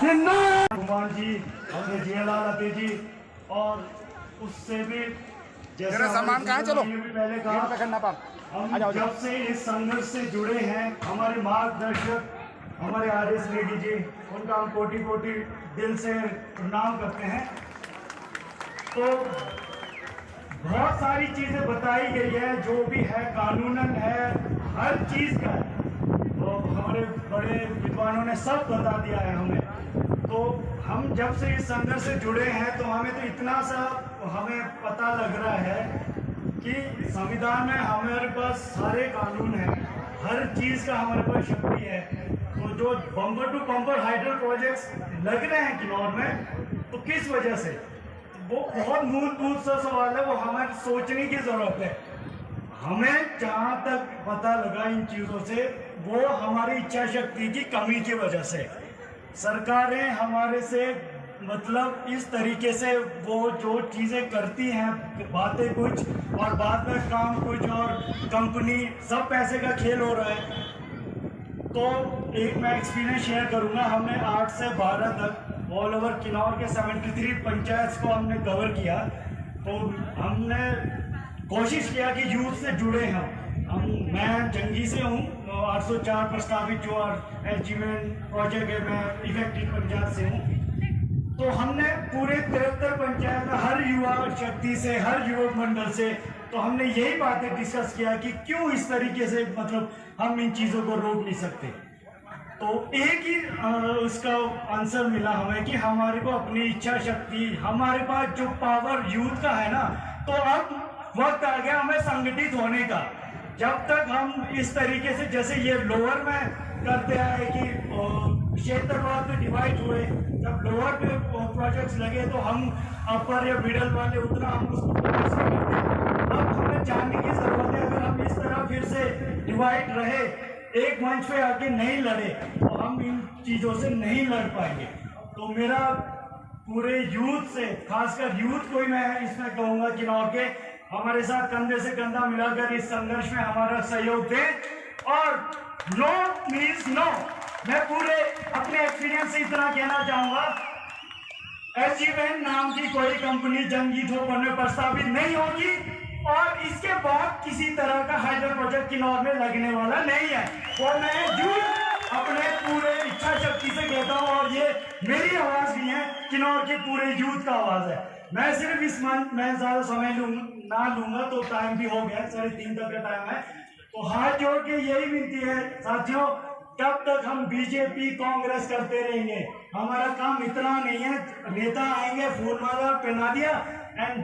कुमार जी, हमने जियालाल अते जी और उससे भी जैसे सामान कहाँ, चलो पहले कहा, हम जब से इस संघर्ष से जुड़े हैं, हमारे मार्गदर्शक हमारे आर.एस. नेगी जी, उनका हम कोटि कोटि दिल से प्रणाम करते हैं। तो बहुत सारी चीजें बताई गई है, जो भी है कानूनन है, हर चीज का है, तो हमारे बड़े विद्वानों ने सब बता दिया है हमें। तो हम जब से इस संघर्ष से जुड़े हैं, तो हमें तो इतना सा हमें पता लग रहा है कि संविधान में हमारे पास सारे कानून हैं, हर चीज का हमारे पास शक्ति है। तो जो bumper to bumper hydro projects लग रहे हैं किन्नौर में, तो किस वजह से, वो बहुत मूलभूत सा सवाल है, वो हमें सोचने की जरूरत है। हमें जहां तक पता लगा इन चीजों से, वो हमारी इच्छा शक्ति की कमी की वजह से सरकारें हमारे से मतलब इस तरीके से वो जो चीजें करती हैं, बातें कुछ और बाद में काम कुछ, और कंपनी सब पैसे का खेल हो रहा है। तो एक मैं एक्सपीरियंस शेयर करूंगा। हमने 8 से 12 तक ऑल ओवर किन्नौर के 73 पंचायत को हमने कवर किया। तो हमने कोशिश किया कि यूथ से जुड़े मैं जंगी से हूँ, 804 प्रस्तावित जो अचीवमेंट प्रोजेक्ट है, मैं इफेक्टिव पंचायत से हूँ। तो हमने पूरे 73 पंचायत में हर युवा शक्ति से, हर युवक मंडल से, तो हमने यही बातें डिस्कस किया कि क्यों इस तरीके से मतलब हम इन चीज़ों को रोक नहीं सकते। तो एक ही उसका आंसर मिला हमें कि हमारे को अपनी इच्छा शक्ति, हमारे पास जो पावर यूथ का है ना, तो अब वक्त आ गया हमें संगठित होने का। जब तक हम इस तरीके से, जैसे ये लोअर में करते आए कि क्षेत्रवाद में डिवाइड हुए, जब लोअर पे प्रोजेक्ट्स लगे तो हम अपर या मिडल वाले उतना हम उसको करते। अब हमें जानने की जरूरत है, अगर हम इस तरह फिर से डिवाइड रहे, एक मंच पे आके नहीं लड़े, तो हम इन चीजों से नहीं लड़ पाएंगे। तो मेरा पूरे यूथ से, खासकर यूथ को ही मैं इसमें कहूंगा किन्नौर के, हमारे साथ कंधे से कंधा मिलाकर इस संघर्ष में हमारा सहयोग दें। और नो मीन्स नो। मैं पूरे अपने एक्सपीरियंस से इतना कहना चाहूंगा, अचीवमेंट नाम की कोई कंपनी जंगी ठोकर में प्रस्तावित नहीं होगी, और इसके बाद किसी तरह का हाइड्रो प्रोजेक्ट किन्नौर में लगने वाला नहीं है। और मैं झूठ अपने पूरे इच्छा शक्ति से कहता हूँ, और ये मेरी आवाज नहीं है, किन्नौर के पूरे यूथ का आवाज है। मैं सिर्फ इस मंथ में ज्यादा समय ना लूंगा, तो टाइम भी हो गया, 3:30 तक का टाइम है। तो हाथ जोड़ के यही विनती है साथियों, कब तक हम बीजेपी कांग्रेस करते रहेंगे? हमारा काम इतना नहीं है, नेता आएंगे, फूलमाला पहना दिया एंड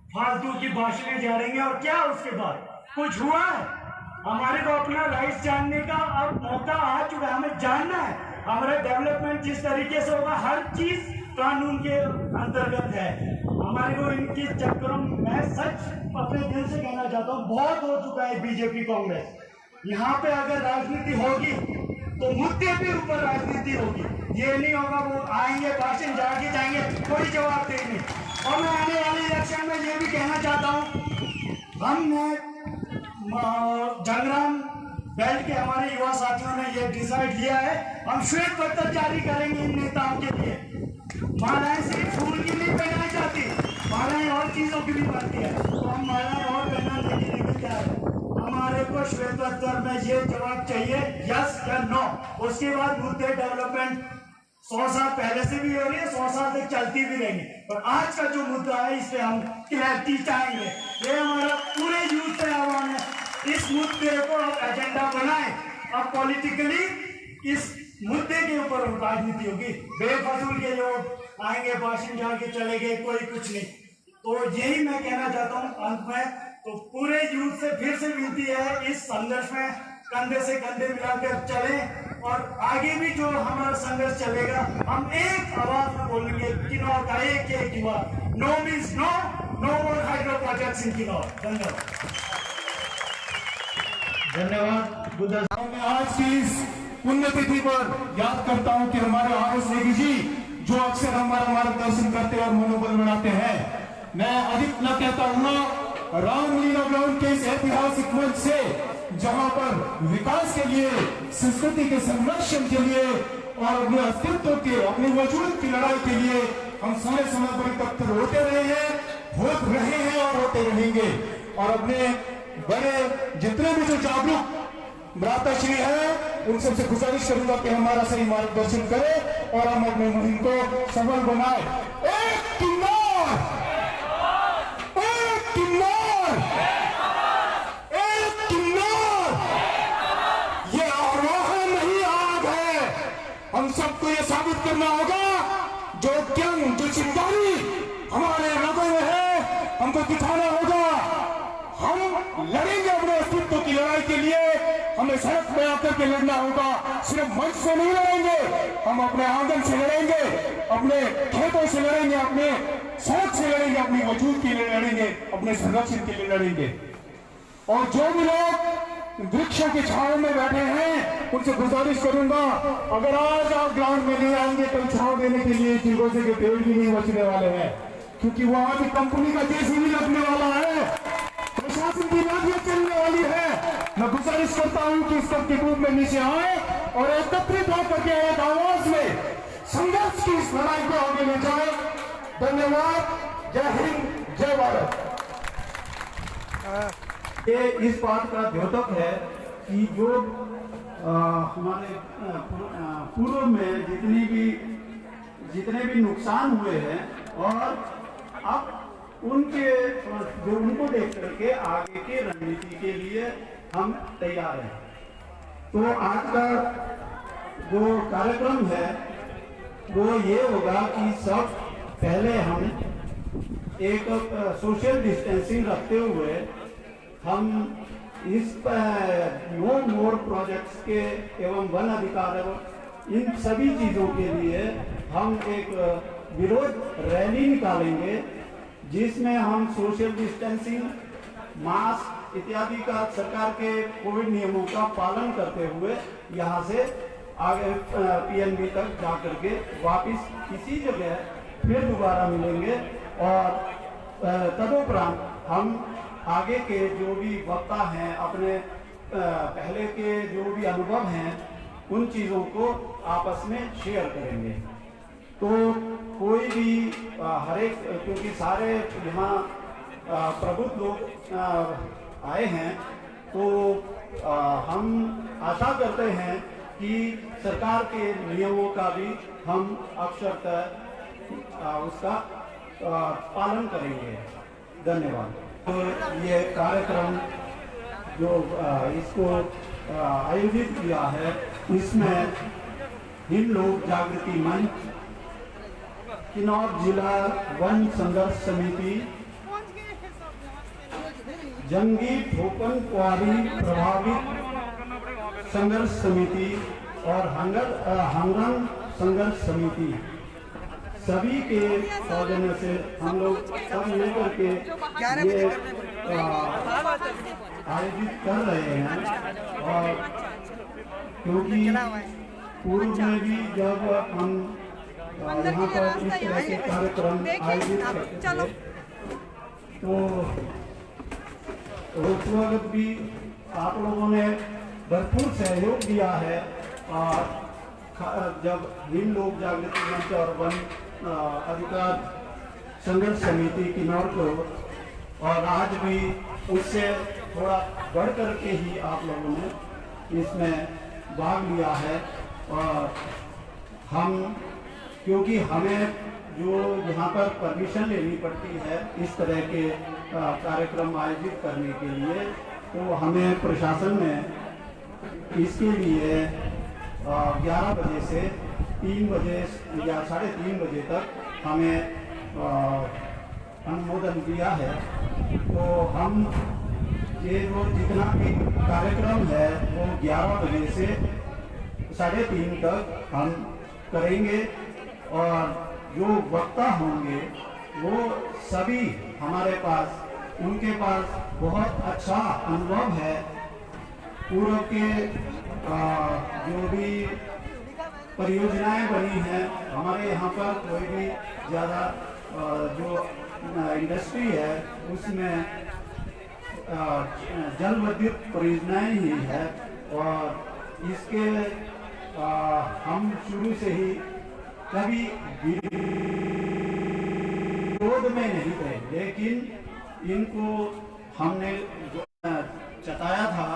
फालतू की भाषणें झाड़ेंगे, और क्या उसके बाद कुछ हुआ है? हमारे को अपना राइट्स जानने का अब मौका आ चुका है, हमें जानना है हमारा डेवलपमेंट जिस तरीके से होगा, हर चीज कानून के अंतर्गत है। हमारे को इनकी चक्करों में, मैं सच अपने दिल से कहना चाहता हूँ, बहुत हो चुका है बीजेपी कांग्रेस। यहाँ पे अगर राजनीति होगी तो मुद्दे के ऊपर राजनीति होगी, ये नहीं होगा वो आएंगे भाषण जाके जाएंगे, कोई जवाब दे नहीं। और मैं आने वाले इलेक्शन में ये भी कहना चाहता हूँ, हमने जंगराम बेल्ट के हमारे युवा साथियों ने ये डिसाइड लिया है, हम श्वेत पत्र जारी करेंगे इन नेताओं के लिए। मालाएं सिर्फ फूल की नहीं पहनाई जाती, मालाएं और चीजों की भी बनती है, तो हम मालाएं और पहनाने के लिए भी तैयार है। हमारे को श्वेत पत्र में ये जवाब चाहिए, यस या नो। उसके बाद मुद्दे डेवलपमेंट 100 साल पहले से भी हो रही है, 100 साल तक चलती भी रहेंगी, पर आज का जो मुद्दा है, इस पे हम क्लैरिटी चाहेंगे। ये हमारा पूरे यूथ से आह्वान है, इस मुद्दे को आप एजेंडा बनाएं। अब पॉलिटिकली इस मुद्दे के ऊपर राजनीति होगी, बेफजूल के लोग आएंगे, भाषण जाके चले गए, कोई कुछ नहीं। तो यही मैं कहना चाहता हूँ अंत में। तो पूरे यूथ से फिर से विनती है, इस संघर्ष में कंधे से कंधे मिलाकर चलें, और आगे भी जो हमारा संघर्ष चलेगा, हम एक आवाज में बोलेंगे, किन्नौर का एक युवा, no means no, no more hydro projects in Kinnaur. धन्यवाद। मैं आज की इस पुण्यतिथि पर याद करता हूं कि हमारे आर.एस. नेगी जी, जो अक्सर हमारा मार्गदर्शन करते और मनोबल बनाते हैं। मैं अधिक न कहता हूँ, रामलीला ग्राउंड के इस ऐतिहासिक मंच से, जहां पर विकास के लिए, संस्कृति के संरक्षण के लिए और अपने अस्तित्व के, अपने वजूद की लड़ाई के लिए हम सारे समाज पर तब तक होते रहे हैं, होत रहे हैं और होते रहेंगे। और अपने बड़े जितने भी जो जागरूक भ्राताश्री है उन सबसे गुजारिश करूंगा कि हमारा सही मार्गदर्शन करें और हम अपने मुहिम को सफल बनाए। एक किन्नौर, एक किन्नौर, एक किन्नौर, ये आवाहन नहीं आग है। हम सबको ये साबित करना होगा, जो ज्ञान, जो चिंगारी हमारे रगों में है, हमको दिखाना होगा। हम लड़ेंगे अपने अस्तित्व की लड़ाई के लिए, हमें सड़क पे आकर के लड़ना होगा। सिर्फ मंच से नहीं लड़ेंगे, हम अपने आंगन से लड़ेंगे, अपने खेतों से लड़ेंगे, अपने सड़क से लड़ेंगे, अपनी वजूद के लिए लड़ेंगे, अपने संरक्षण के लिए लड़ेंगे। और जो भी लोग वृक्षों की छांव में बैठे हैं उनसे गुजारिश करूंगा, अगर आज आप ग्राउंड में नहीं आएंगे कल छांव देने के लिए चिलगोजे के पेड़ भी नहीं बचने वाले हैं, क्योंकि वहां भी कंपनी का जेसीबी लगने वाला है, प्रशासन की लाठियां चलने वाली है। मैं गुजारिश करता हूं कि इस सबके रूप में नीचे आए और एकत्रित होकर के एक आवाज में संघर्ष की इस लड़ाई को आगे ले जाए। धन्यवाद। जय हिंद, जय भारत। ये इस बात का द्योतक है कि जो हमारे पूर्व में जितने भी नुकसान हुए हैं और अब उनके जो उनको देख करके आगे की रणनीति के लिए हम तैयार हैं। तो आज का जो कार्यक्रम है वो ये होगा कि सब पहले हम एक सोशल डिस्टेंसिंग रखते हुए हम इस नो मोर प्रोजेक्ट्स के एवं वन अधिकार इन सभी चीज़ों के लिए हम एक विरोध रैली निकालेंगे, जिसमें हम सोशल डिस्टेंसिंग, मास्क इत्यादि का सरकार के कोविड नियमों का पालन करते हुए यहाँ से आगे पीएनबी तक जा करके वापस इसी जगह फिर दोबारा मिलेंगे। और तदुपरांत हम आगे के जो भी वक्ता हैं, अपने पहले के जो भी अनुभव हैं, उन चीज़ों को आपस में शेयर करेंगे। तो कोई भी हर एक, क्योंकि सारे यहाँ प्रबुद्ध लोग आए हैं, तो हम आशा करते हैं कि सरकार के नियमों का भी हम अक्षरतः उसका पालन करेंगे। धन्यवाद। तो ये कार्यक्रम जो इसको आयोजित किया है, इसमें हिंद लोक जागृति मंच, किन्नौर जिला वन संघर्ष समिति, जंगी ठोपन क्वारी प्रभावित संघर्ष समिति और हंगरन संघर्ष समिति, सभी के सौजन्य से हम लोग सब मिलकर के ये आयोजित कर रहे हैं। और क्योंकि पूर्व में भी जब हम यहाँ पर इस तरह के कार्यक्रम आयोजित करते थे, तो उस वक्त भी आप लोगों ने भरपूर सहयोग दिया है। और जब हिंद लोक जागृति मंच और वन अधिकार संघर्ष समिति किन्नौर को, और आज भी उससे थोड़ा बढ़ कर के ही आप लोगों ने इसमें भाग लिया है। और हम, क्योंकि हमें जो यहाँ पर परमिशन लेनी पड़ती है इस तरह के कार्यक्रम आयोजित करने के लिए, तो हमें प्रशासन ने इसके लिए 11 बजे से 3 बजे या 3:30 बजे तक हमें अनुमोदन दिया है। तो हम ये जो जितना भी कार्यक्रम है वो 11 बजे से 3:30 तक हम करेंगे। और जो वक्ता होंगे वो सभी हमारे पास, उनके पास बहुत अच्छा अनुभव है। पूर्व के जो भी परियोजनाएं बनी हैं हमारे यहाँ पर, कोई भी ज़्यादा जो इंडस्ट्री है उसमें जल विद्युत परियोजनाएं ही है। और इसके हम शुरू से ही कभी विरोध में नहीं थे, लेकिन इनको हमने जताया था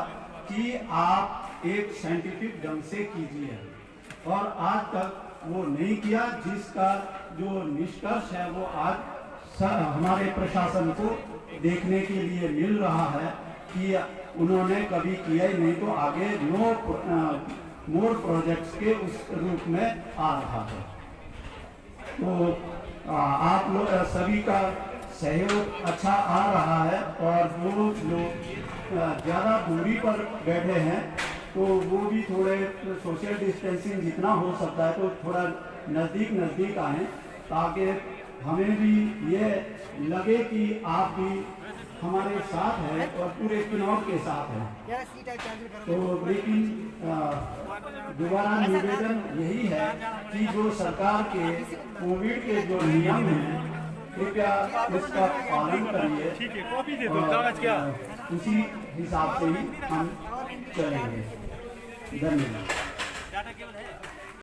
कि आप एक साइंटिफिक ढंग से कीजिए, और आज तक वो नहीं किया, जिसका जो निष्कर्ष है वो आज हमारे प्रशासन को देखने के लिए मिल रहा है कि उन्होंने कभी किया ही नहीं, तो आगे नो मोर प्रोजेक्ट्स के उस रूप में आ रहा है। तो आप लोग सभी का सहयोग अच्छा आ रहा है, और जो लोग ज़्यादा दूरी पर बैठे हैं तो वो भी थोड़े सोशल डिस्टेंसिंग जितना हो सकता है तो थोड़ा नज़दीक आएँ, ताकि हमें भी ये लगे कि आप भी हमारे साथ हैं और पूरे चुनाव के साथ हैं। तो लेकिन दोबारा निवेदन यही है कि जो सरकार के कोविड के जो नियम हैं, कृपया इसका पालन करिए, उसी हिसाब से ही हम चलेंगे। धन्यवाद।